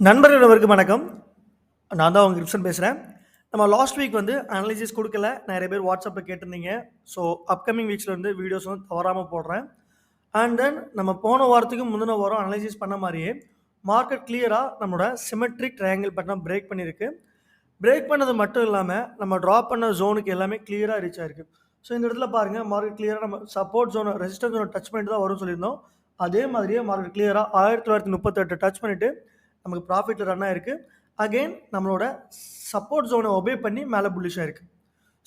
நண்பர்கள் அனைவருக்கும் வணக்கம். நான் தான் உங்க கிரிப்சன் பேசுகிறேன். நம்ம லாஸ்ட் வீக் வந்து அனலைசிஸ் கொடுக்கல. நிறைய பேர் வாட்ஸ்அப்பில் கேட்டிருந்தீங்க. ஸோ அப்கமிங் வீக்ஸில் வந்து வீடியோஸ் வந்து தவறாமல் போடுறேன். அண்ட் தென் நம்ம போன வாரத்துக்கு முந்தின வாரம் அனலைசிஸ் பண்ண மாதிரியே மார்க்கெட் கிளியராக நம்மளோட சிமெட்ரிக் ட்ரையாங்கிள் பேட்டர்னை பிரேக் பண்ணியிருக்கு. பிரேக் பண்ணது மட்டும் இல்லாமல் நம்ம ட்ராப் பண்ண ஜோனுக்கு எல்லாமே கிளியராக ரீச் ஆயிருக்கு. ஸோ இந்த இடத்துல பாருங்கள், மார்க்கெட் கிளியராக நம்ம சப்போர்ட் ஜோனை ரெசிஸ்டன்ஸ் ஜோனை டச் பண்ணிட்டு தான் வரும்னு சொல்லியிருந்தோம். அதே மாதிரியே மார்க்கெட் கிளியராக 1938 டச் பண்ணிவிட்டு நமக்கு ப்ராஃபிட்டில் ரன் ஆயிருக்கு. அகெயின் நம்மளோட சப்போர்ட் ஜோனை ஒபே பண்ணி மேலே புல்லிஷ் ஆயிருக்கு.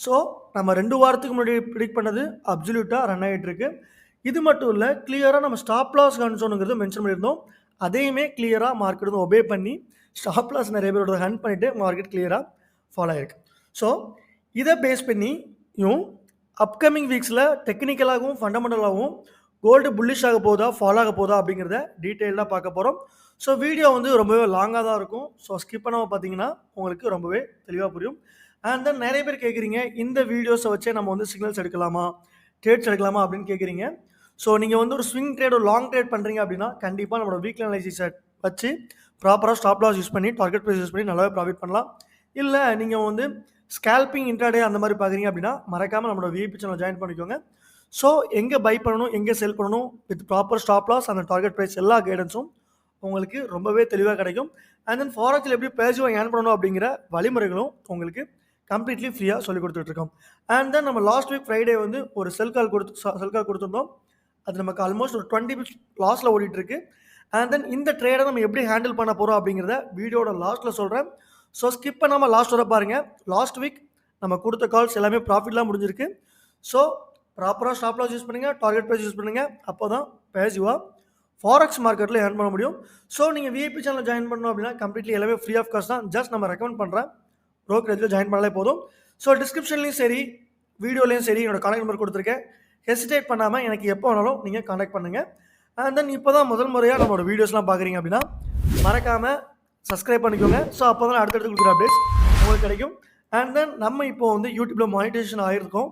ஸோ நம்ம 2 வாரத்துக்கு முன்னாடி ப்ரிடிக்ட் பண்ணது அப்சல்யூட்டாக ரன் ஆகிட்டு இருக்கு. இது மட்டும் இல்லை, கிளியராக நம்ம ஸ்டாப் லாஸ் கன்சோனுங்கிறது மென்ஷன் பண்ணியிருந்தோம். அதையுமே கிளியராக மார்க்கெட் வந்து ஒபே பண்ணி ஸ்டாப் லாஸ் நிறைய பேரோட ஹன் பண்ணிவிட்டு மார்க்கெட் கிளியராக ஃபாலோ ஆகிருக்கு. ஸோ இதை பேஸ் பண்ணியும் அப்கமிங் வீக்ஸில் டெக்னிக்கலாகவும் ஃபண்டமெண்டலாகவும் கோல்டு புல்லிஷ் ஆக போதா ஃபாலோ ஆக போதா அப்படிங்கிறத டீட்டெயிலாக பார்க்க போகிறோம். ஸோ வீடியோ வந்து ரொம்பவே லாங்காக தான் இருக்கும். ஸோ ஸ்கிப் பண்ணாமல் பார்த்தீங்கன்னா உங்களுக்கு ரொம்பவே தெளிவாக புரியும். அண்ட் தென் நிறைய பேர் கேட்குறீங்க, இந்த வீடியோஸை வச்சே நம்ம வந்து சிக்னல்ஸ் எடுக்கலாமா, ட்ரேட்ஸ் எடுக்கலாமா அப்படின்னு கேட்குறீங்க. ஸோ நீங்கள் வந்து ஒரு ஸ்விங் ட்ரேட், ஒரு லாங் ட்ரேட் பண்ணுறீங்க அப்படின்னா கண்டிப்பாக நம்மளோட வீக்லி அனலைசிஸை வச்சு ப்ராப்பராக ஸ்டாப் லாஸ் யூஸ் பண்ணி டார்கெட் ப்ரைஸ் யூஸ் பண்ணி நல்லாவே ப்ராஃபிட் பண்ணலாம். இல்லை நீங்கள் வந்து ஸ்கேல்பிங் இன்ட்ராடே அந்த மாதிரி பார்க்குறீங்க அப்படின்னா மறக்காமல் நம்மளோட விஐபி சேனல் ஜாயின் பண்ணிக்கோங்க. ஸோ எங்கே பை பண்ணணும், எங்கே செல் பண்ணணும், வித் ப்ராப்பர் ஸ்டாப் லாஸ் அந்த டார்கெட் ப்ரைஸ் எல்லா கைடன்ஸும் உங்களுக்கு ரொம்பவே தெளிவாக கிடைக்கும். அண்ட் தென் ஃபாரெக்ஸில் எப்படி பேசிவாக ஏர்ன் பண்ணணும் அப்படிங்கிற வழிமுறைகளும் உங்களுக்கு கம்ப்ளீட்லி ஃப்ரீயாக சொல்லி கொடுத்துட்ருக்கோம். அண்ட் தென் நம்ம லாஸ்ட் வீக் ஃப்ரைடே வந்து ஒரு செல் கால் கொடுத்துருந்தோம். அது நமக்கு ஆல்மோஸ்ட் ஒரு 20 பிப்ஸ் லாஸில் ஓடிட்டுருக்கு. அண்ட் தென் இந்த ட்ரேடை நம்ம எப்படி ஹேண்டில் பண்ண போகிறோம் அப்படிங்கிறத வீடியோட லாஸ்ட்டில் சொல்கிறேன். ஸோ ஸ்கிப் பண்ணாமல் லாஸ்ட் வர பாருங்கள். லாஸ்ட் வீக் நம்ம கொடுத்த கால்ஸ் எல்லாமே ப்ராஃபிட்லாம் முடிஞ்சிருக்கு. ஸோ ப்ராப்பராக ஸ்டாப் லாஸ் யூஸ் பண்ணுங்கள், டார்கெட் ப்ரைஸ் யூஸ் பண்ணுங்கள். அப்போ தான் பேசிவாக ஃபாரெக்ஸ் மார்க்கெட்டில் ஏர்ன் பண்ண முடியும். ஸோ நீங்கள் விஐபி சேனல் ஜாயின் பண்ணணும் அப்படின்னா கம்ப்ளீட்லி எல்லாமே ஃப்ரீ ஆஃப் காஸ்ட் தான். ஜஸ்ட் நம்ம ரெக்கமெண்ட் பண்ணுறேன், brokerage ஜாயின் பண்ணாலே போதும். ஸோ டிஸ்கிரிப்ஷன்லையும் சரி, வீடியோலையும் சரி என்னோட கான்டாக்ட் நம்பர் கொடுத்துருக்கேன். ஹெசிடேட் பண்ணாமல் எனக்கு எப்போ வேணாலும் நீங்கள் கான்டாக்ட் பண்ணுங்கள். அண்ட் தென் இப்போ தான் முதல் முறையாக நம்மளோட வீடியோஸ்லாம் பார்க்குறீங்க அப்படின்னா மறக்காமல் சப்ஸ்கிரைப் பண்ணிக்கோங்க. ஸோ அப்போ தான் அடுத்தடுத்து கொடுக்குற அப்டேட்ஸ் உங்களுக்கு கிடைக்கும். அண்ட் தென் நம்ம இப்போ வந்து யூடியூப்பில் மானிட்டைசேஷன் ஆகிருக்கோம்.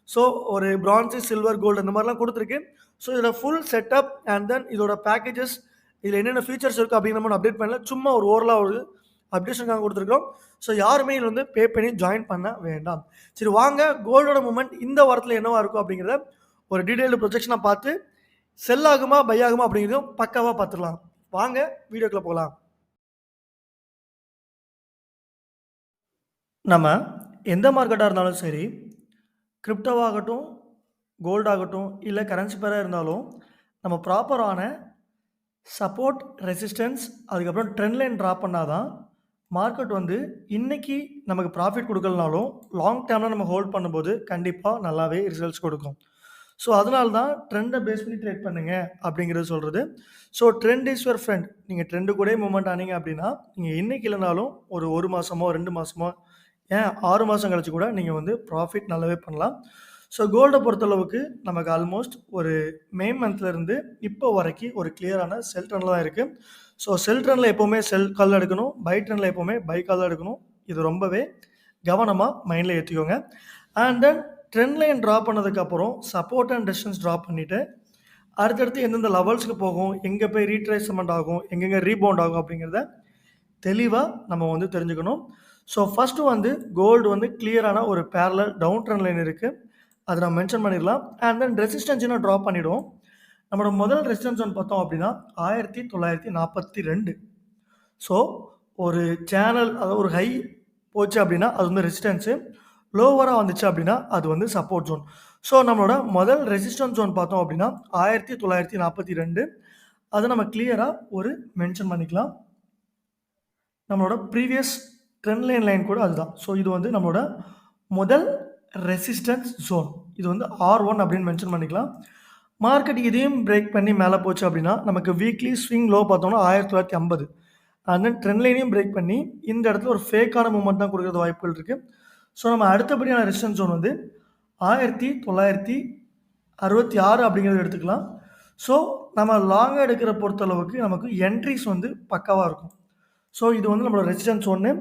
ஸோ ஒரு பிரான்ஸு, சில்வர், கோல்டு அந்த மாதிரிலாம் கொடுத்துருக்கு. ஸோ இதில் ஃபுல் செட்டப் அண்ட் தென் இதோட பேக்கேஜஸ், இதில் என்னென்ன ஃபீச்சர்ஸ் இருக்குது அப்படிங்கிற மாதிரி அப்டேட் பண்ணல. சும்மா ஒரு ஓவரலாக ஒரு அப்டேஷனுக்காக கொடுத்துருக்கோம். ஸோ யாருமே இதில் வந்து பே பண்ணி ஜாயின் பண்ண வேண்டாம். சரி வாங்க, கோல்டோட மூமெண்ட் இந்த வாரத்தில் என்னவா இருக்கும் அப்படிங்கிறத ஒரு டீட்டெயில்டு ப்ரொஜெக்ஷனாக பார்த்து செல் ஆகுமா பை ஆகுமா அப்படிங்கிறதும் பக்காவாக பார்த்துடலாம். வாங்க வீடியோக்குள்ளே போகலாம். நம்ம எந்த மார்க்கெட்டாக இருந்தாலும் சரி, கிரிப்டோவாகட்டும், கோல்டாகட்டும், இல்லை கரன்சி பேராக இருந்தாலும் நம்ம ப்ராப்பரான சப்போர்ட், ரெசிஸ்டன்ஸ், அதுக்கப்புறம் ட்ரெண்ட் லைன் ட்ரா பண்ணால் தான் மார்க்கெட் வந்து இன்றைக்கி நமக்கு ப்ராஃபிட் கொடுக்கலனாலும் லாங் டேர்மில் நம்ம ஹோல்ட் பண்ணும்போது கண்டிப்பாக நல்லாவே ரிசல்ட்ஸ் கொடுக்கும். ஸோ அதனால தான் ட்ரெண்டை பேஸ் பண்ணி ட்ரேட் பண்ணுங்க அப்படிங்கிறது சொல்கிறது. So trend is your friend. நீங்கள் ட்ரெண்டு கூட மூவ்மெண்ட் ஆனீங்க அப்படின்னா நீங்கள் இன்றைக்கி இல்லைனாலும் ஒரு மாதமோ 2 மாதமோ ஏன் 6 மாதம் கழிச்சு கூட நீங்கள் வந்து ப்ராஃபிட் நல்லாவே பண்ணலாம். ஸோ கோல்டை பொறுத்தளவுக்கு நமக்கு ஆல்மோஸ்ட் ஒரு மே மந்த்லேருந்து இப்போ வரைக்கும் ஒரு கிளியரான செல் ட்ரெண்டில் தான் இருக்குது. ஸோ செல் ட்ரெண்டில் எப்போவுமே செல் கால் எடுக்கணும், பை ட்ரெண்டில் எப்போவுமே பை கால் தான் எடுக்கணும். இது ரொம்பவே கவனமாக மைண்டில் ஏற்றிக்கோங்க. And then trend line draw பண்ணதுக்கப்புறம் சப்போர்ட் அண்ட் ரெசிஸ்டன்ஸ் ட்ரா பண்ணிவிட்டு அடுத்தடுத்து எந்தெந்த லெவல்ஸ்க்கு போகும், எங்கே போய் ரீட்ரேஸ்மெண்ட் ஆகும், எங்கெங்கே ரீபவுண்ட் ஆகும் அப்படிங்கிறத தெளிவாக நம்ம வந்து தெரிஞ்சுக்கணும். ஸோ ஃபஸ்ட்டு வந்து கோல்டு வந்து கிளியரான ஒரு பேரலல் டவுன் ட்ரெண்ட் லைன் இருக்குது, அதை நம்ம மென்ஷன் பண்ணிடலாம். அண்ட் தென் ரெசிஸ்டன்ஸ்னா ட்ரா பண்ணிவிடுவோம். நம்மளோட முதல் ரெசிஸ்டன்ஸ் ஒன்று பார்த்தோம் அப்படின்னா 1942. ஸோ ஒரு சேனல், அதாவது ஒரு ஹை போச்சு அப்படின்னா அது வந்து ரெசிஸ்டன்ஸு, லோவராக வந்துச்சு அப்படின்னா அது வந்து சப்போர்ட் ஜோன். ஸோ நம்மளோட முதல் ரெசிஸ்டன்ஸ் ஜோன் பார்த்தோம் அப்படின்னா 1942. அதை நம்ம கிளியராக ஒரு மென்ஷன் பண்ணிக்கலாம். நம்மளோட ப்ரீவியஸ் ட்ரெண்ட் லைன் கூட அதுதான். ஸோ இது வந்து நம்மளோட முதல் ரெசிஸ்டன்ஸ் ஜோன். இது வந்து R1 அப்படின்னு மென்ஷன் பண்ணிக்கலாம். மார்க்கெட் இதையும் பிரேக் பண்ணி மேலே போச்சு அப்படின்னா நமக்கு வீக்லி ஸ்விங் லோ பார்த்தோம்னா 1950. அண்ட் தென் ட்ரெண்ட் லைனையும் பிரேக் பண்ணி இந்த இடத்துல ஒரு ஃபேக்கான மூவ்மெண்ட் தான் கொடுக்குறது வாய்ப்புகள் இருக்குது. ஸோ நம்ம அடுத்தபடியான ரெசிஸ்டன்ஸ் ஜோன் வந்து 1966 அப்படிங்கிறத எடுத்துக்கலாம். ஸோ நம்ம லாங்காக எடுக்கிற பொறுத்தளவுக்கு நமக்கு என்ட்ரிஸ் வந்து பக்காவாக இருக்கும். ஸோ இது வந்து நம்மளோட ரெசிஸ்டன்ஸ் ஒன்று.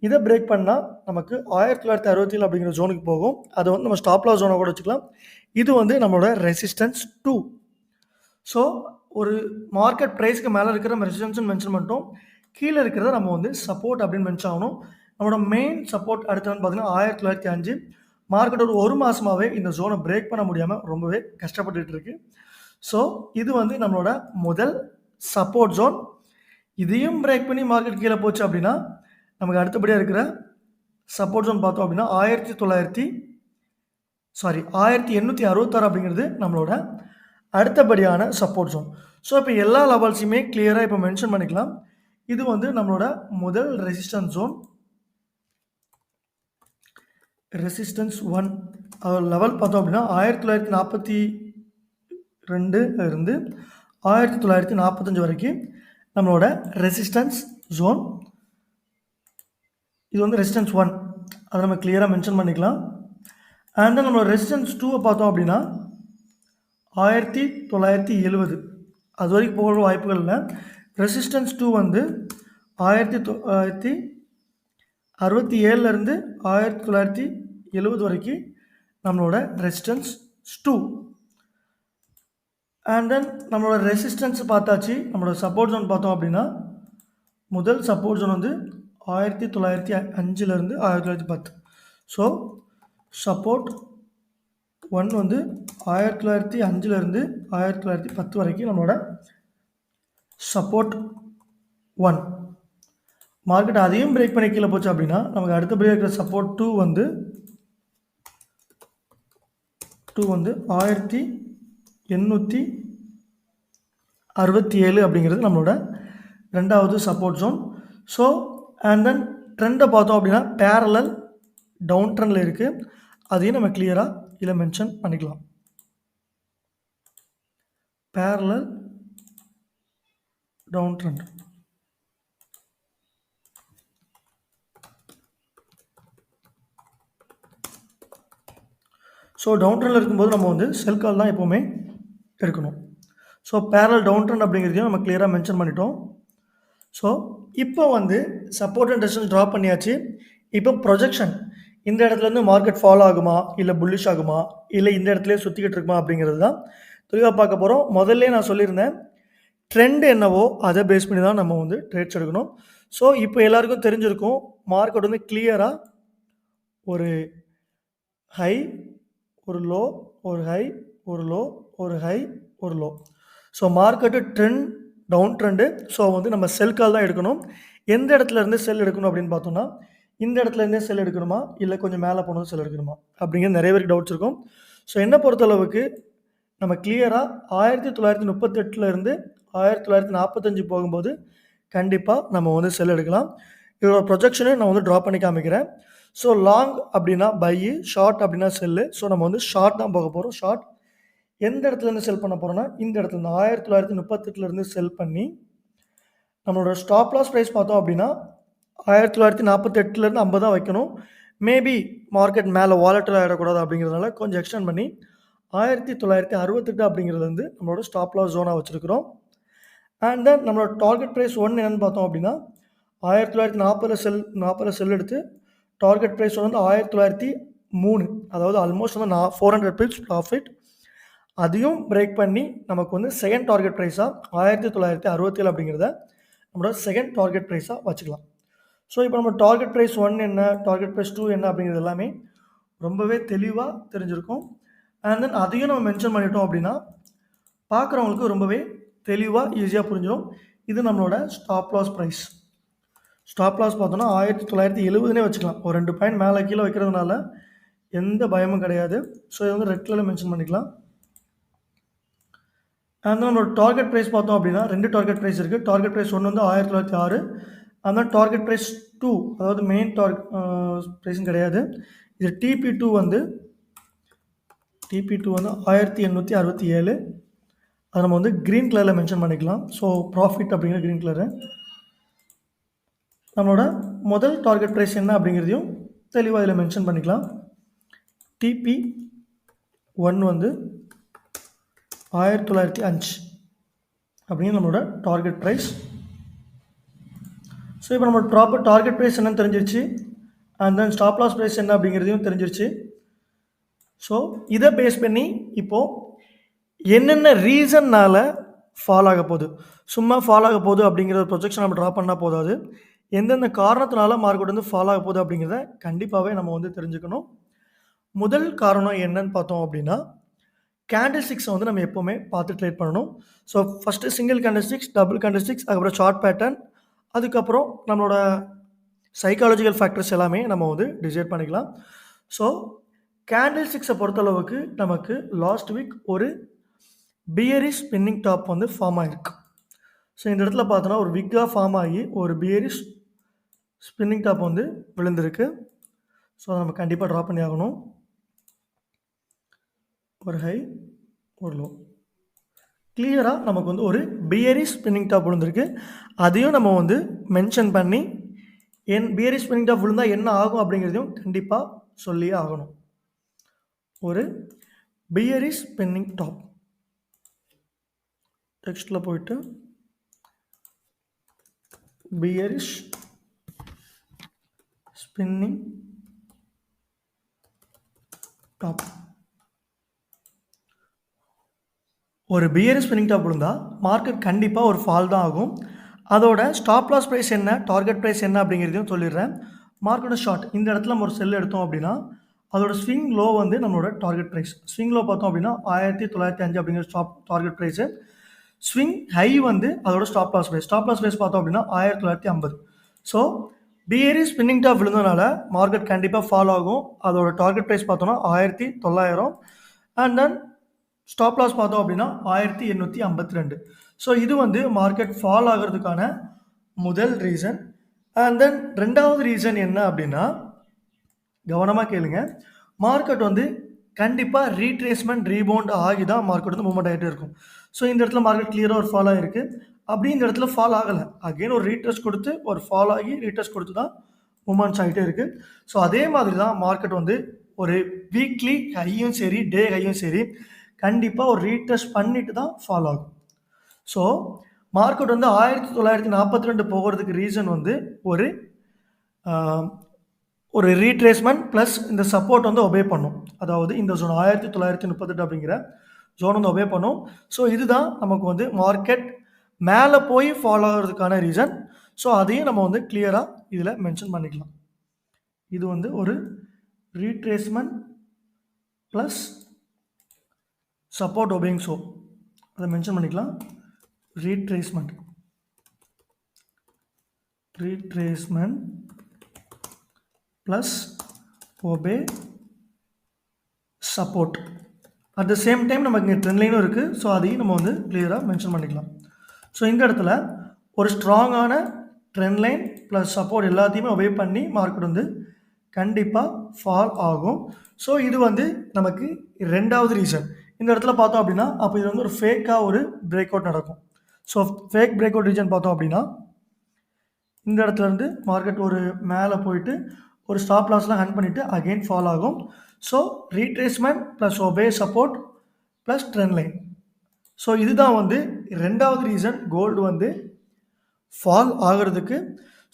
இதை பிரேக் பண்ணால் நமக்கு 1967 அப்படிங்கிற ஜோனுக்கு போகும். அதை வந்து நம்ம ஸ்டாப் லாஸ் ஜோனை கூட வச்சுக்கலாம். இது வந்து நம்மளோட ரெசிஸ்டன்ஸ் 2. ஸோ ஒரு மார்க்கெட் ப்ரைஸ்க்கு மேலே இருக்கிற நம்ம ரெசிஸ்டன்ஸ்னு மென்ஷன் பண்ணிட்டோம். கீழே இருக்கிறத நம்ம வந்து சப்போர்ட் அப்படின்னு மென்ஷன் ஆகணும். நம்மளோட மெயின் சப்போர்ட் அடுத்து வந்து பார்த்தீங்கன்னா 1905. மார்க்கெட் ஒரு மாதமாகவே இந்த ஜோனை பிரேக் பண்ண முடியாமல் ரொம்பவே கஷ்டப்பட்டுட்டு இருக்கு. ஸோ இது வந்து நம்மளோட முதல் சப்போர்ட் ஜோன். இதையும் பிரேக் பண்ணி மார்க்கெட் கீழே போச்சு அப்படின்னா நமக்கு அடுத்தபடியாக இருக்கிற சப்போர்ட் ஜோன் பார்த்தோம் அப்படின்னா 1866 அப்படிங்கிறது நம்மளோட அடுத்தபடியான சப்போர்ட் ஜோன். ஸோ இப்போ எல்லா லெவல்ஸையுமே கிளியராக இப்போ மென்ஷன் பண்ணிக்கலாம். இது வந்து நம்மளோட முதல் ரெசிஸ்டன்ஸ் ஜோன், ரெசிஸ்டன்ஸ் 1 லெவல் பார்த்தோம் அப்படின்னா 1942 இருந்து 1945 வரைக்கும் நம்மளோட ரெசிஸ்டன்ஸ் ஜோன். இது வந்து ரெசிஸ்டன்ஸ் 1, அதை நம்ம கிளியராக மென்ஷன் பண்ணிக்கலாம். அண்ட் தென் நம்மளோட ரெசிஸ்டன்ஸ் 2 பார்த்தோம் அப்படின்னா 1970 அது வரைக்கும் போகிற வாய்ப்புகள் இல்லை. ரெசிஸ்டன்ஸ் 2 வந்து 1967 1970 வரைக்கும் நம்மளோட ரெசிஸ்டன்ஸ் 2. அண்ட் தென் நம்மளோட ரெசிஸ்டன்ஸ் பார்த்தாச்சு. நம்மளோட சப்போர்ட் ஜோன் பார்த்தோம் அப்படின்னா முதல் சப்போர்ட் ஜோன் வந்து 1905 1910. ஸோ சப்போர்ட் 1 வந்து 1905 1910 வரைக்கும் நம்மளோட சப்போர்ட் 1. மார்க்கெட் அதையும் பிரேக் பண்ணி கீழே போச்சு அப்படின்னா நமக்கு அடுத்தபடியாக இருக்கிற சப்போர்ட் 2 வந்து 1867 அப்படிங்கிறது நம்மளோட ரெண்டாவது support zone. So and then ட்ரெண்டை பார்த்தோம் அப்படின்னா பேரலல் டவுன் ட்ரெண்டில் இருக்குது. அதையும் நம்ம கிளியராக இதில் மென்ஷன் பண்ணிக்கலாம். Parallel down trend. So down ட்ரெண்டில் இருக்கும்போது நம்ம வந்து செல் கால் தான் எப்போவுமே எடுக்கணும். ஸோ பேரலல் டவுன் ட்ரெண்ட் அப்படிங்கிறதையும் நம்ம கிளியராக மென்ஷன் பண்ணிட்டோம். ஸோ இப்போ வந்து சப்போர்ட் அண்ட் ரெசிஸ்டன்ஸ் ட்ராப் பண்ணியாச்சு. இப்போ ப்ரொஜெக்ஷன், இந்த இடத்துலேருந்து மார்க்கெட் ஃபாலோ ஆகுமா இல்லை புல்லிஷ் ஆகுமா இல்லை இந்த இடத்துலேயே சுற்றிக்கிட்டு இருக்குமா அப்படிங்கிறது தான் தெளிவாக பார்க்க போகிறோம். முதல்ல நான் சொல்லியிருந்தேன் ட்ரெண்ட் என்னவோ அதை பேஸ் பண்ணி தான் நம்ம வந்து ட்ரேட்ஸ் எடுக்கணும். ஸோ இப்போ எல்லாருக்கும் தெரிஞ்சிருக்கும் மார்க்கெட் வந்து கிளியராக ஒரு ஹை, ஒரு லோ, ஒரு ஹை, ஒரு லோ, ஒரு ஹை, ஒரு low. So market trend down trend. So வந்து நம்ம செல் கால் தான் எடுக்கணும். எந்த இடத்துல இருந்து செல் எடுக்கணும் அப்படின்னு பார்த்தோம்னா இந்த இடத்துல இருந்தே செல் எடுக்கணுமா இல்லை கொஞ்சம் மேலே போனதும் செல் எடுக்கணுமா அப்படிங்கிற நிறைய பேருக்கு டவுட்ஸ் இருக்கும். ஸோ என்னை பொறுத்தளவுக்கு நம்ம கிளியராக 1938 இருந்து 1945 போகும்போது கண்டிப்பாக நம்ம வந்து செல் எடுக்கலாம். இதோட ப்ரொஜெக்ஷனை நான் வந்து ட்ரா பண்ணி காமிக்கிறேன். ஸோ லாங் அப்படின்னா பை, ஷார்ட் அப்படின்னா செல்லு. ஸோ நம்ம வந்து ஷார்ட் தான் போக போகிறோம். ஷார்ட் எந்த இடத்துலேருந்து செல் பண்ண போகிறோன்னா இந்த இடத்துல 1938 செல் பண்ணி நம்மளோட ஸ்டாப் லாஸ் ப்ரைஸ் பார்த்தோம் அப்படின்னா 1948 50 தான் வைக்கணும். மேபி மார்க்கெட் மேலே வாலட்டில் ஆகிடக்கூடாது அப்படிங்கிறதுனால கொஞ்சம் எக்ஸ்டெண்ட் பண்ணி 1968 அப்படிங்கிறது வந்து நம்மளோட ஸ்டாப் லாஸ் ஜோனாக வச்சுருக்கிறோம். அண்ட் தென் நம்மளோட டார்கெட் ப்ரைஸ் 1 என்னென்னு பார்த்தோம் அப்படின்னா 1940 செல் எடுத்து டார்கெட் ப்ரைஸ் வந்து 1903, அதாவது ஆல்மோஸ்ட் வந்து 400 பிப்ஸ் ப்ராஃபிட். அதையும் பிரேக் பண்ணி நமக்கு வந்து செகண்ட் டார்கெட் ப்ரைஸாக 1967 அப்படிங்கிறத நம்மளோட செகண்ட் டார்கெட் ப்ரைஸாக வச்சுக்கலாம். ஸோ இப்போ நம்ம டார்கெட் ப்ரைஸ் 1 என்ன, டார்கெட் ப்ரைஸ் 2 என்ன அப்படிங்கிறது எல்லாமே ரொம்பவே தெளிவாக தெரிஞ்சிருக்கும். அண்ட் தென் அதையும் நம்ம மென்ஷன் பண்ணிட்டோம் அப்படின்னா பார்க்குறவங்களுக்கு ரொம்பவே தெளிவாக ஈஸியாக புரிஞ்சிடும். இது நம்மளோட stop loss price. Stop loss பார்த்தோன்னா 1970 வச்சுக்கலாம். ஒரு 2 பாயிண்ட் மேலே கீழே வைக்கிறதுனால எந்த பயமும் கிடையாது. ஸோ இது வந்து ரெட் கலரில் மென்ஷன் பண்ணிக்கலாம். அண்ட் நம்மளோட டார்கெட் ப்ரைஸ் பார்த்தோம் அப்படின்னா 2 டார்கெட் ப்ரைஸ் இருக்குது. டார்கெட் ப்ரைஸ் 1 வந்து 1906. அந்த டார்கெட் ப்ரைஸ் 2, அதாவது மெயின் ப்ரைஸும் கிடையாது. இது TP2 வந்து 1867. அதை நம்ம வந்து க்ரீன் கலரில் மென்ஷன் பண்ணிக்கலாம். ஸோ ப்ராஃபிட் அப்படிங்கிற க்ரீன் கலரு. நம்மளோட முதல் டார்கெட் ப்ரைஸ் என்ன அப்படிங்கிறதையும் தெளிவாக இதில் மென்ஷன் பண்ணிக்கலாம். TP1 வந்து 1905 அப்படிங்கிற நம்மளோட டார்கெட் ப்ரைஸ். ஸோ இப்போ நம்மளோட ப்ராப்பர் டார்கெட் ப்ரைஸ் என்னன்னு தெரிஞ்சிருச்சு. And then stop loss price என்ன அப்படிங்கிறதையும் தெரிஞ்சிருச்சு. ஸோ இதை பேஸ் பண்ணி இப்போது என்னென்ன ரீசன்னால் ஃபால் ஆக போகுது. சும்மா ஃபால் ஆக போகுது அப்படிங்கிற ஒரு ப்ரொஜெக்ஷன் நம்ம ட்ரா பண்ணா போதாது. எந்தெந்த காரணத்தினால மார்க்கெட் வந்து ஃபால் ஆக போகுது அப்படிங்கிறத கண்டிப்பாவே நம்ம வந்து தெரிஞ்சுக்கணும். முதல் காரணம் என்னன்னு பார்த்தோம் அப்படின்னா, கேண்டில்ஸ்டிக்ஸ வந்து நம்ம எப்பவுமே பார்த்து ட்ரேட் பண்ணணும். So first single candlesticks, double candlesticks, அதுக்கப்புறம் சார்ட் பேட்டர்ன், அதுக்கப்புறம் நம்மளோட சைக்காலஜிக்கல் ஃபேக்டர்ஸ் எல்லாமே நம்ம வந்து டிசைட் பண்ணிக்கலாம். ஸோ கேண்டில்ஸ்டிக்ஸை பொறுத்தளவுக்கு நமக்கு லாஸ்ட் வீக் ஒரு பியரிஷ் ஸ்பின்னிங் டாப் வந்து ஃபார்ம் ஆயிருக்கு. ஸோ இந்த இடத்துல பார்த்தோன்னா ஒரு விக்காக ஃபார்ம் ஆகி ஒரு பியரிஷ் ஸ்பின்னிங் டாப் வந்து விழுந்திருக்கு. ஸோ நம்ம கண்டிப்பாக ட்ரா பண்ணி ஆகணும். ஒரு ஹை, ஒரு லோ. கிளியராக நமக்கு வந்து ஒரு பியரிஷ் ஸ்பின்னிங் டாப் விழுந்திருக்கு. அதையும் நம்ம வந்து மென்ஷன் பண்ணி பியரிஷ் ஸ்பின்னிங் டாப் விழுந்தால் என்ன ஆகும் அப்படிங்கிறதையும் கண்டிப்பாக சொல்லியே ஆகணும். ஒரு பியரிஷ் ஸ்பின்னிங் டாப் டெக்ஸ்ட்டில் போயிட்டு பியரிஷ் ஸ்பின்னிங் டாப். ஒரு பியரிஷ் ஸ்பின்னிங் டாப் விழுந்தா மார்க்கெட் கண்டிப்பாக ஒரு ஃபால் தான் ஆகும். அதோட ஸ்டாப் லாஸ் ப்ரைஸ் என்ன, டார்கெட் ப்ரைஸ் என்ன அப்படிங்கிறதையும் சொல்லிடுறேன். மார்க்கெட்டோட ஷார்ட் இந்த இடத்துல நம்ம ஒரு செல் எடுத்தோம் அப்படின்னா அதோட ஸ்விங் லோ வந்து நம்மளோட டார்கெட் ப்ரைஸ். ஸ்விங் லோ பார்த்தோம் அப்படின்னா 1905 அப்படிங்கிற stop target price. Swing high வந்து அதோட stop loss price. Stop loss price பார்த்தோம் அப்படின்னா 1950. ஸோ பியரிஷ் ஸ்பின்னிங் டாப் விழுந்ததுனால மார்க்கெட் கண்டிப்பாக ஃபால் ஆகும். அதோட டார்கெட் ப்ரைஸ் பார்த்தோம்னா 1900. அண்ட் தென் ஸ்டாப் லாஸ் பார்த்தோம் அப்படின்னா 1852. ஸோ இது வந்து மார்க்கெட் ஃபால் ஆகிறதுக்கான முதல் ரீசன். அண்ட் தென் ரெண்டாவது ரீசன் என்ன அப்படின்னா, கவனமாக கேளுங்க, மார்க்கெட் வந்து கண்டிப்பாக ரீட்ரேஸ்மெண்ட் ரீபவுண்ட் ஆகி தான் மார்க்கெட் வந்து மூவ்மெண்ட் ஆகிட்டே இருக்கும். ஸோ இந்த இடத்துல மார்க்கெட் கிளியராக ஒரு ஃபால் ஆகிருக்கு. அப்படி இந்த இடத்துல ஃபால் ஆகலை, அகெயின் ஒரு ரீட்ரெஸ்ட் கொடுத்து ஒரு ஃபால் ஆகி ரீட்ரெஸ்ட் கொடுத்து தான் மூவ்மெண்ட்ஸ் ஆகிட்டே இருக்குது. ஸோ அதே மாதிரி தான் மார்க்கெட் வந்து ஒரு வீக்லி ஹையும் சரி டே ஹையும் சரி கண்டிப்பாக ஒரு ரீட்ரெஸ்ட் பண்ணிட்டு தான் ஃபால் ஆகும். ஸோ மார்க்கெட் வந்து 1942 போகிறதுக்கு ரீசன் வந்து ஒரு ரீட்ரேஸ்மெண்ட் ப்ளஸ் இந்த சப்போர்ட் வந்து ஒபே பண்ணும். அதாவது இந்த ஜோன் 1938 அப்படிங்கிற ஜோன் வந்து ஒபே பண்ணும். ஸோ இதுதான் நமக்கு வந்து மார்க்கெட் மேலே போய் ஃபாலோ ஆகிறதுக்கான ரீசன். ஸோ அதையும் நம்ம வந்து கிளியராக இதில் மென்ஷன் பண்ணிக்கலாம். இது வந்து ஒரு retracement plus support obeying. So அதை மென்ஷன் பண்ணிக்கலாம். Retracement plus obey support. At the same time நமக்கு இங்கே ட்ரெண்ட் லைனும் இருக்குது. ஸோ அதையும் நம்ம வந்து கிளியராக மென்ஷன் பண்ணிக்கலாம். ஸோ இந்த இடத்துல ஒரு ஸ்ட்ராங்கான ட்ரெண்ட் லைன் ப்ளஸ் சப்போர்ட் எல்லாத்தையுமே ஒபே பண்ணி மார்க்கெட் வந்து கண்டிப்பாக ஃபால் ஆகும். ஸோ இது வந்து நமக்கு ரெண்டாவது ரீசன். இந்த இடத்துல பார்த்தோம் அப்படின்னா அப்போ இது வந்து ஒரு ஃபேக்காக ஒரு பிரேக் அவுட் நடக்கும். So fake break out reason பார்த்தோம் அப்படின்னா இந்த இடத்துல இருந்து மார்க்கெட் ஒரு மேலே போயிட்டு ஒரு ஸ்டாப் லாஸ்லாம் ஹண்ட் பண்ணிவிட்டு அகெயின் ஃபால் ஆகும். So retracement plus obey support plus trend line. So இதுதான் வந்து ரெண்டாவது ரீசன் கோல்டு வந்து ஃபால் ஆகிறதுக்கு.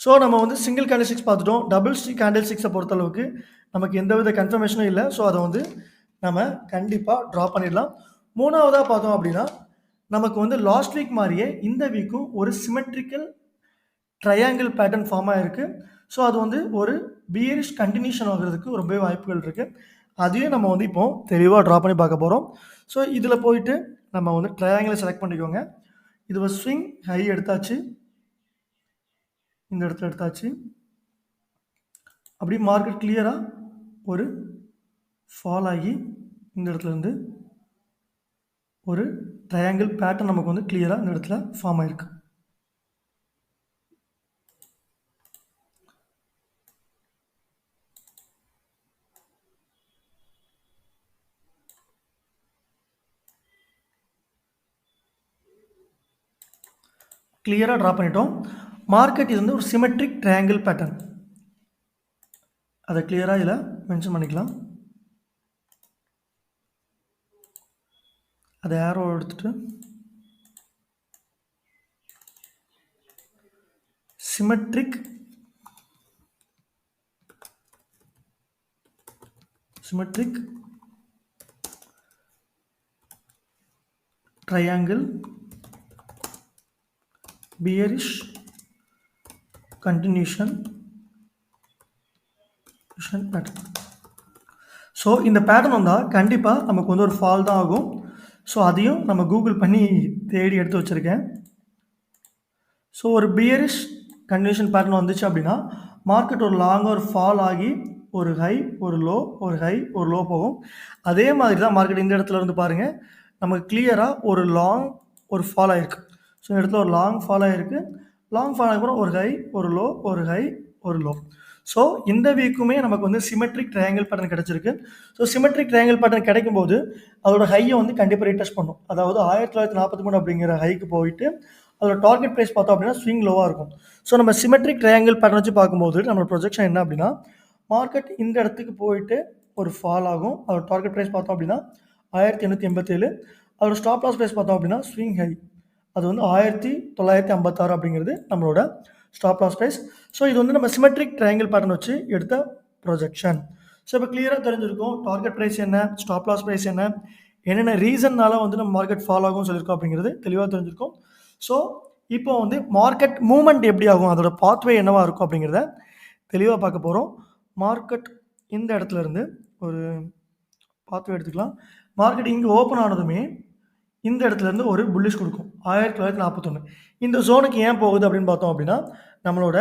ஸோ நம்ம வந்து சிங்கிள் கேண்டில்ஸ்டிக்ஸ் பார்த்துட்டோம். டபுள் கேண்டில்ஸ்டிக்ஸை பொறுத்தளவுக்கு நமக்கு எந்தவித கன்ஃபர்மேஷனும் இல்லை. ஸோ அதை வந்து நம்ம கண்டிப்பாக ட்ரா பண்ணிடலாம். மூணாவதாக பார்த்தோம் அப்படின்னா நமக்கு வந்து லாஸ்ட் வீக் மாதிரியே இந்த வீக்கும் ஒரு சிமெட்ரிக்கல் ட்ரையாங்கிள் பேட்டர்ன் ஃபார்ம் ஆகிருக்கு. ஸோ அது வந்து ஒரு பியரிஷ் கண்டினியூஷன் ஆகிறதுக்கு ரொம்பவே வாய்ப்புகள் இருக்குது. அதையும் நம்ம வந்து இப்போ தெளிவாக ட்ரா பண்ணி பார்க்க போகிறோம். ஸோ இதில் போயிட்டு நம்ம வந்து ட்ரையாங்கிளை செலக்ட் பண்ணிக்கோங்க. இது ஒரு ஸ்விங் ஹை எடுத்தாச்சு, இந்த இடத்துல எடுத்தாச்சு. அப்படி மார்க்கெட் கிளியராக ஒரு ஃபால் ஆகி இந்த இடத்துல இருந்து ஒரு ட்ரையாங்கிள் பேட்டர்ன் நமக்கு வந்து கிளியராக இந்த இடத்துல ஃபார்ம் ஆகிருக்கு. கிளியராக ட்ரா பண்ணிட்டோம். மார்க்கெட் இது வந்து ஒரு சிமெட்ரிக் ட்ரையாங்கிள் பேட்டர்ன். அதை கிளியராக இதில் மென்ஷன் பண்ணிக்கலாம். அதை ஏரோ எடுத்துட்டு symmetric triangle bearish continuation pattern. So இந்த பேட்டர்ன் வந்தால் கண்டிப்பாக நமக்கு வந்து ஒரு ஃபால் தான் ஆகும். ஸோ அதையும் நம்ம கூகுள் பண்ணி தேடி எடுத்து வச்சுருக்கேன். ஸோ ஒரு பியரிஷ் கண்டினியூஷன் பேட்டர்ன் வந்துச்சு அப்படின்னா மார்க்கெட் ஒரு லாங் ஒரு ஃபால் ஆகி ஒரு ஹை ஒரு லோ ஒரு ஹை ஒரு லோ போகும். அதே மாதிரி தான் மார்க்கெட் இந்த இடத்துல இருந்து பாருங்கள், நமக்கு கிளியராக ஒரு லாங் ஒரு ஃபால் ஆகிருக்கு. ஸோ இந்த இடத்துல ஒரு லாங் ஃபால் ஆகிருக்கு. லாங் ஃபால் ஆகிப்புறம் ஒரு ஹை ஒரு லோ ஒரு ஹை ஒரு லோ. ஸோ இந்த வீக்குமே நமக்கு வந்து சிமெட்ரிக் ட்ரையாங்கிள் பேட்டர்ன் கிடச்சிருக்கு. ஸோ சிமெட்ரிக் ட்ரையாங்கிள் பேட்டர்ன் கிடைக்கும்போது அதோட ஹையை வந்து கண்டிப்பாக ரீடெஸ்ட் பண்ணும். அதாவது 1943 அப்படிங்கிற ஹைக்கு போயிட்டு அதோட டார்கெட் ப்ரைஸ் பார்த்தோம் அப்படின்னா ஸ்விங் லோவாக இருக்கும். ஸோ நம்ம சிமெட்ரிக் ட்ரையாங்கிள் பேட்டர்ன் வச்சு பார்க்கும்போது நம்ம ப்ரொஜெக்ஷன் என்ன அப்படின்னா மார்க்கெட் இந்த இடத்துக்கு போயிட்டு ஒரு ஃபால் ஆகும். அதோட டார்கெட் ப்ரைஸ் பார்த்தோம் அப்படின்னா 1887. அதோட ஸ்டாப் லாஸ் ப்ரைஸ் பார்த்தோம் அப்படின்னா ஸ்விங் ஹை அது வந்து 1956 அப்படிங்கிறது நம்மளோட ஸ்டாப் லாஸ் ப்ரைஸ். ஸோ இது வந்து நம்ம சிமெட்ரிக் ட்ரையாங்கிள் பேட்டர்ன் வச்சு எடுத்த ப்ரொஜெக்ஷன். ஸோ இப்போ கிளியராக தெரிஞ்சிருக்கும் டார்கெட் ப்ரைஸ் என்ன, ஸ்டாப் லாஸ் ப்ரைஸ் என்ன, என்னென்ன ரீசன்னால வந்து நம்ம மார்க்கெட் ஃபால் ஆகும் சொல்லியிருக்கோம் அப்படிங்கிறது தெளிவாக தெரிஞ்சிருக்கும். ஸோ இப்போ வந்து மார்க்கெட் மூவ்மெண்ட் எப்படி ஆகும், அதோட பாத்வே என்னவாக இருக்கும் அப்படிங்கிறத தெளிவாக பார்க்க போகிறோம். மார்க்கெட் இந்த இடத்துல இருந்து ஒரு பாத்வே எடுத்துக்கலாம். மார்க்கெட் இங்கே ஓப்பன் ஆனதுமே இந்த இடத்துல இருந்து ஒரு புல்லிஷ் கொடுக்கும் 1941. இந்த ஜோனுக்கு ஏன் போகுது அப்படின்னு பார்த்தோம் அப்படின்னா நம்மளோட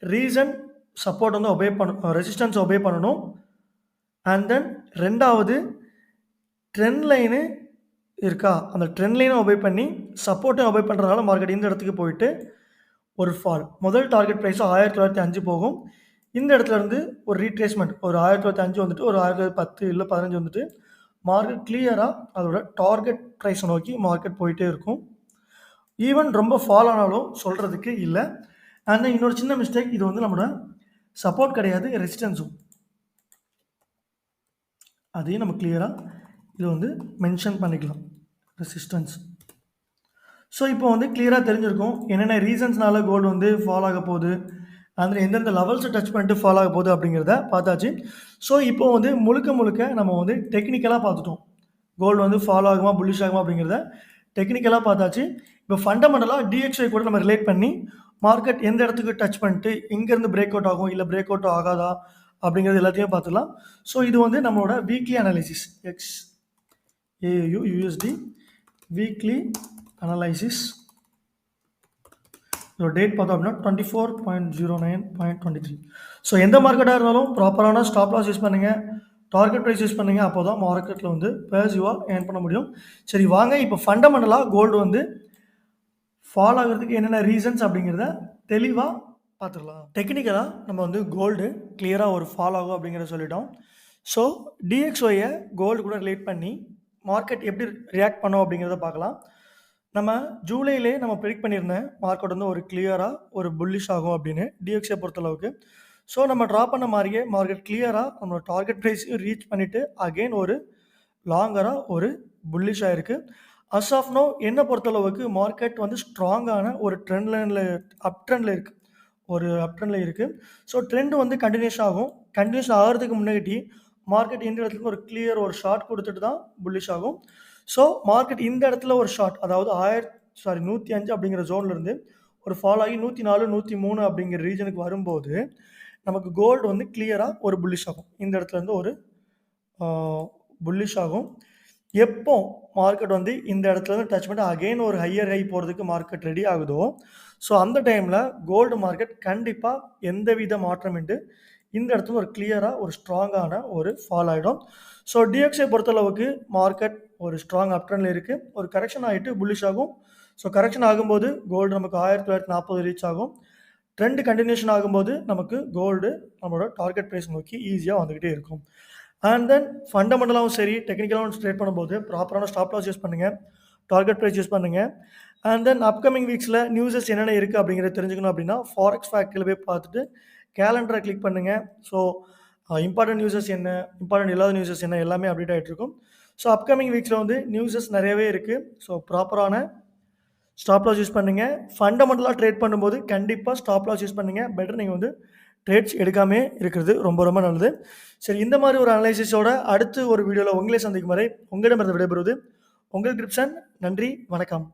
ரீசன் சப்போர்ட் வந்து ஒபே பண்ணணும், ரெசிஸ்டன்ஸ் ஒபே பண்ணணும். அண்ட் தென் ரெண்டாவது ட்ரெண்ட் லைனு இருக்கா, அந்த ட்ரெண்ட் லைனை ஒபே பண்ணி சப்போர்ட்டை ஒபே பண்ணுறதுனால மார்க்கெட் இந்த இடத்துக்கு போயிட்டு ஒரு ஃபால். முதல் டார்கெட் ப்ரைஸ் 1905 போகும். இந்த இடத்துல இருந்து ஒரு ரீட்ரேஸ்மெண்ட் ஒரு 1905 வந்துட்டு ஒரு 1910 இல்லை 15 வந்துட்டு மார்க்கெட் கிளியராக அதோட டார்கெட் ப்ரைஸை நோக்கி மார்க்கெட் போயிட்டே இருக்கும். ஈவன் ரொம்ப ஃபால் ஆனாலும் சொல்கிறதுக்கு இல்லை. அண்ட் இன்னொரு சின்ன மிஸ்டேக், இது வந்து நம்மளோட சப்போர்ட் கிடையாது, ரெசிஸ்டன்ஸும். அதையும் நம்ம கிளியராக இது வந்து மென்ஷன் பண்ணிக்கலாம், ரெசிஸ்டன்ஸ். ஸோ இப்போ வந்து கிளியராக தெரிஞ்சிருக்கும் என்னென்ன ரீசன்ஸ்னால கோல்டு வந்து ஃபால் ஆக போகுது, அதில் எந்தெந்த லெவல்ஸை டச் பண்ணிட்டு ஃபால் ஆக போகுது அப்படிங்கிறத பார்த்தாச்சு. ஸோ இப்போ வந்து முழுக்க நம்ம வந்து டெக்னிக்கலாக பார்த்துட்டோம். கோல்டு வந்து ஃபால் ஆகுமா புல்லிஷ் ஆகுமா அப்படிங்கிறத டெக்னிக்கலாக பார்த்தாச்சு. இப்போ ஃபண்டமெண்டலாக DXY கூட நம்ம ரிலேட் பண்ணி மார்க்கெட் எந்த இடத்துக்கு டச் பண்ணிட்டு இங்கேருந்து பிரேக் அவுட் ஆகும் இல்லை பிரேக் அவுட் ஆகாதா அப்படிங்கிறது எல்லாத்தையும் பார்த்துக்கலாம். ஸோ இது வந்து நம்மளோட weekly analysis, XAUUSD weekly analysis. இதோட டேட் பார்த்தோம் அப்படின்னா 24.09.23. ஸோ எந்த மார்க்கெட்டாக இருந்தாலும் ப்ராப்பரான ஸ்டாப் லாஸ் யூஸ் பண்ணுங்கள், டார்கெட் ப்ரைஸ் யூஸ் பண்ணுங்கள். அப்போ தான் மார்க்கெட்டில் வந்து பேசிவாக ஏர்ன் பண்ண முடியும். சரி வாங்க இப்போ ஃபண்டமெண்டலாக கோல்டு வந்து ஃபால் ஆகிறதுக்கு என்னென்ன ரீசன்ஸ் அப்படிங்கிறத தெளிவாக பார்த்துடலாம். டெக்னிக்கலாக நம்ம வந்து கோல்டு கிளியராக ஒரு ஃபால் ஆகும் அப்படிங்கிறத சொல்லிட்டோம். ஸோ DXYயை கோல்டு கூட ரிலேட் பண்ணி மார்க்கெட் எப்படி ரியாக்ட் பண்ணோம் அப்படிங்கிறத பார்க்கலாம். நம்ம ஜூலையிலே நம்ம ப்ரெடிக்ட் பண்ணியிருந்தேன் மார்க்கெட் வந்து ஒரு கிளியராக ஒரு புல்லிஷ் ஆகும் அப்படின்னு DXY பொறுத்தளவுக்கு. ஸோ நம்ம ட்ரா பண்ண மாதிரியே மார்க்கெட் கிளியராக நம்மளோட டார்கெட் ப்ரைஸையும் ரீச் பண்ணிவிட்டு அகெயின் ஒரு லாங்கராக ஒரு புல்லிஷ் ஆகிருக்கு. அஸ் ஆஃப் நோ என்னை பொறுத்தளவுக்கு மார்க்கெட் வந்து ஸ்ட்ராங்கான ஒரு ட்ரெண்ட் லைனில் அப் ட்ரெண்டில் இருக்குது, ஒரு அப் ட்ரெண்டில் இருக்குது. ஸோ ட்ரெண்டு வந்து கண்டினியூஸ் ஆகும். கண்டினியூஸ் ஆகிறதுக்கு முன்னாடி மார்க்கெட் இந்த இடத்துல ஒரு கிளியர் ஒரு ஷார்ட் கொடுத்துட்டு தான் புல்லிஷ் ஆகும். ஸோ மார்க்கெட் இந்த இடத்துல ஒரு ஷார்ட், அதாவது 105 அப்படிங்கிற ஜோன்லேருந்து ஒரு ஃபால் ஆகி 104 103 அப்படிங்கிற ரீஜனுக்கு வரும்போது நமக்கு கோல்டு வந்து கிளியராக ஒரு புல்லிஷ் ஆகும். இந்த இடத்துல இருந்து ஒரு புல்லிஷ் ஆகும். எப்போ மார்க்கெட் வந்து இந்த இடத்துல டச் பண்ணி அகெயின் ஒரு ஹையர் ஹை போகிறதுக்கு மார்க்கெட் ரெடி ஆகுதோ ஸோ அந்த டைமில் கோல்டு மார்க்கெட் கண்டிப்பாக எந்தவித மாற்றமின்றி இந்த இடத்துல ஒரு கிளியராக ஒரு ஸ்ட்ராங்கான ஒரு ஃபால் ஆகிடும். ஸோ DXY பொறுத்தளவுக்கு மார்க்கெட் ஒரு ஸ்ட்ராங் அப் ட்ரெண்டில் இருக்குது. ஒரு கரெக்ஷன் ஆகிட்டு புல்லிஷ் ஆகும். ஸோ கரெக்ஷன் ஆகும்போது கோல்டு நமக்கு 1940 ரீச் ஆகும். ட்ரெண்ட் கண்டினியூஷன் ஆகும்போது நமக்கு கோல்டு நம்மளோட டார்கெட் ப்ரைஸ் நோக்கி ஈஸியாக வந்துக்கிட்டே இருக்கும். அண்ட் தென் ஃபண்டமெண்டலாகவும் சரி டெக்னிக்கலாகவும் ட்ரேட் பண்ணும்போது ப்ராப்பரான ஸ்டாப் லாஸ் யூஸ் பண்ணுங்கள், டார்கெட் ப்ரைஸ் யூஸ் பண்ணுங்கள். அண்ட் தென் அப்கமிங் வீக்ஸில் நியூஸஸ் என்னென்ன இருக்குது அப்படிங்கிறத தெரிஞ்சுக்கணும் அப்படின்னா ஃபாரெக்ஸ் ஃபேக்டரியில் போய் பார்த்துட்டு கேலண்டரை கிளிக் பண்ணுங்கள். ஸோ இம்பார்ட்டன்ட் நியூஸஸ் என்ன, இம்பார்ட்டன்ட் இல்லாத நியூஸஸ் என்ன எல்லாமே அப்டேட் ஆகிட்டு இருக்கும். ஸோ அப்கமிங் வீக்ஸில் வந்து நியூஸஸ் நிறையவே இருக்குது. ஸோ ப்ராப்பரான ஸ்டாப் லாஸ் யூஸ் பண்ணுங்கள். ஃபண்டமெண்டலாக ட்ரேட் பண்ணும்போது கண்டிப்பாக ஸ்டாப் லாஸ் யூஸ் பண்ணுங்கள். பெட்டர் நீங்கள் வந்து ட்ரேட்ஸ் எடுக்காமே இருக்கிறது ரொம்ப ரொம்ப நல்லது. சரி, இந்த மாதிரி ஒரு அனலைசிஸோட அடுத்து ஒரு வீடியோவில் உங்களே சந்திக்கும் வரை உங்களிடமிருந்து விடைபெறுவது உங்கள் கிரிப்சன். நன்றி, வணக்கம்.